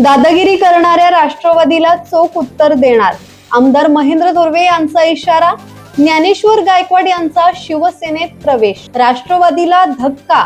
दादागिरी करणाऱ्या राष्ट्रवादीला चोख उत्तर देणार, आमदार महेंद्र थोरवे यांचा इशारा. ज्ञानेश्वर गायकवाड यांचा शिवसेनेत प्रवेश, राष्ट्रवादीला धक्का.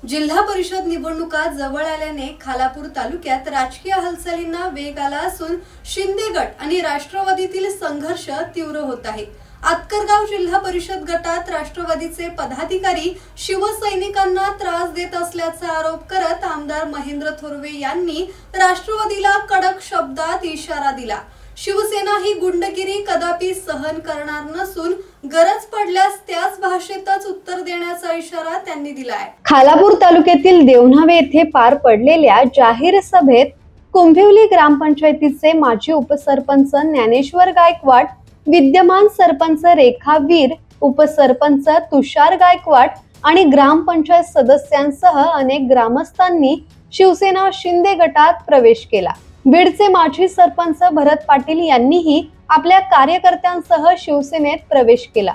जिल्हा परिषद निवडणुका जवळ आल्याने खालापूर तालुक्यात राजकीय हालचालींना वेग आला असून शिंदे गट आणि राष्ट्रवादीतील संघर्ष तीव्र होत आहे. आतकरगाव जिल्हा परिषद गटात राष्ट्रवादीचे पदाधिकारी शिवसैनिकांना त्रास देत असल्याचा आरोप करत आमदार महेंद्र थोरवे यांनी राष्ट्रवादीला कडक शब्दात इशारा दिला. शिवसेना ही गुंडगिरी कदापि सहन करणार नसून गरज पडल्यास त्याच भाषेतच उत्तर देण्याचा इशारा त्यांनी दिलाय. खालापूर तालुक्यातील देवनावे येथे पार पडलेल्या जाहीर सभेत कुंभिवली ग्रामपंचायतीचे माजी उपसरपंच ज्ञानेश्वर गायकवाड, विद्यमान सरपंच रेखा वीर, उपसरपंच तुषार गायकवाड आणि ग्रामपंचायत सदस्यांसह अनेक ग्रामस्थांनी शिवसेना शिंदे गटात प्रवेश केला. बीडचे माजी सरपंच भरत पाटील यांनीही आपल्या कार्यकर्त्यांसह शिवसेनेत प्रवेश केला.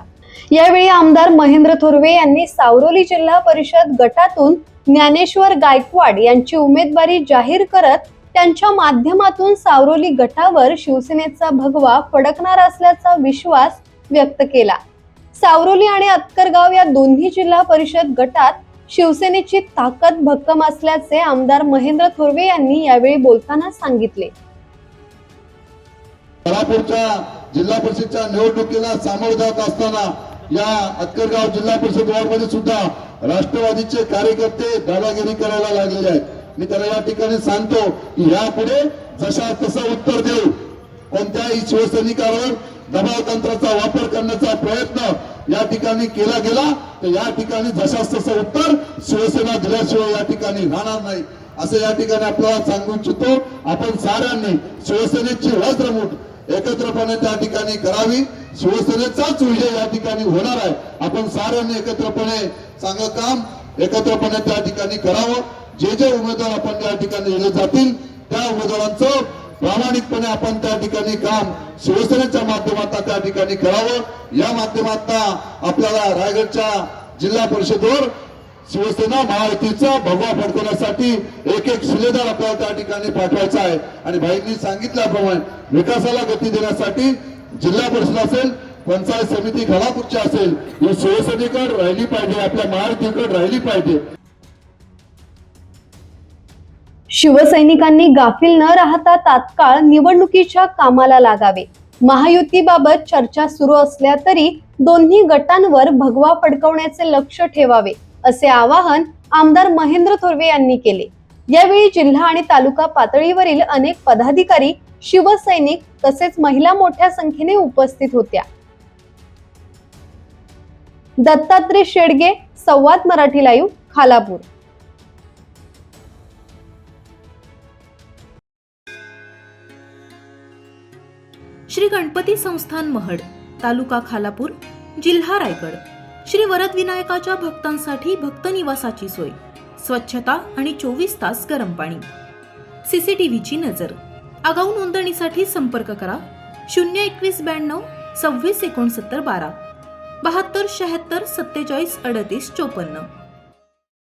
यावेळी आमदार महेंद्र थोरवे यांनी सावरोली जिल्हा परिषद गटातून ज्ञानेश्वर गायकवाड यांची उमेदवारी जाहीर करत त्यांच्या माध्यमातून सावरोली गटावर शिवसेनेचा भगवा फडकणार असल्याचा विश्वास व्यक्त केला. सावरोली आणि आतकरगाव या दोन्ही जिल्हा परिषद गटात शिवसेनेची ताकद भक्कम असल्याचे आमदार महेंद्र थोरवे यांनी यावेळी बोलताना सांगितले. खालापूरच्या जिल्हा परिषदच्या निवडणुकीला सामोरे जात असताना या आतकरगाव जिल्हा परिषद वॉर्डमध्ये सुद्धा राष्ट्रवादीचे कार्यकर्ते दादागिरी करायला लागलेले आहेत. मी त्याला या ठिकाणी सांगतो की यापुढे जशा तसं उत्तर देऊ. कोणत्याही शिवसैनिकांवर दबाव तंत्राचा वापर करण्याचा प्रयत्न या ठिकाणी केला गेला तर या ठिकाणी जशास तसं उत्तर शिवसेना दिल्याशिवाय या ठिकाणी राहणार नाही असं या ठिकाणी आपल्याला सांगू इच्छितो. आपण साऱ्यांनी शिवसेनेची वज्रमुठ एकत्रपणे त्या ठिकाणी करावी. शिवसेनेचाच विजय या ठिकाणी होणार आहे. आपण साऱ्यांनी एकत्रपणे चांगलं काम एकत्रपणे त्या ठिकाणी करावं. जे जे उमेदवार आपण त्या ठिकाणी दिले जातील त्या उमेदवारांचं प्रामाणिकपणे आपण त्या ठिकाणी काम शिवसेनेच्या माध्यमातून त्या ठिकाणी करावं. या माध्यमातून आपल्याला रायगडच्या जिल्हा परिषदेवर शिवसेना महायुतीचा भगवा फडकवण्यासाठी एक एक शिलेदार आपल्याला त्या ठिकाणी पाठवायचा आहे. आणि भाईंनी सांगितल्याप्रमाणे विकासाला गती देण्यासाठी जिल्हा परिषद असेल, पंचायत समिती खालापूरची असेल, ही शिवसेनेकडे राहिली पाहिजे, आपल्या महायुतीकडे राहिली पाहिजे. शिवसैनिकांनी गाफील न राहता तात्काळ निवडणुकीच्या कामाला लागावे. महायुतीबाबत चर्चा सुरू असल्या तरी दोन्ही गटांवर भगवा फडकवण्याचे लक्ष ठेवावे असे आवाहन आमदार महेंद्र थोरवे यांनी केले. यावेळी जिल्हा आणि तालुका पातळीवरील अनेक पदाधिकारी, शिवसैनिक तसेच महिला मोठ्या संख्येने उपस्थित होत्या. दत्तात्रय शेडगे, संवाद मराठी लाईव्ह, खालापूर. श्री गणपती संस्थान महड, तालुका खालापूर, जिल्हा रायगड. श्री वरद विनायकाच्या भक्तांसाठी भक्त निवासाची सोय, स्वच्छता आणि 24 तास गरम पाणी. सीसीटीव्हीची नजर. आगाऊ नोंदणीसाठी संपर्क करा 02192 26 69 12 72 76 47 38 54.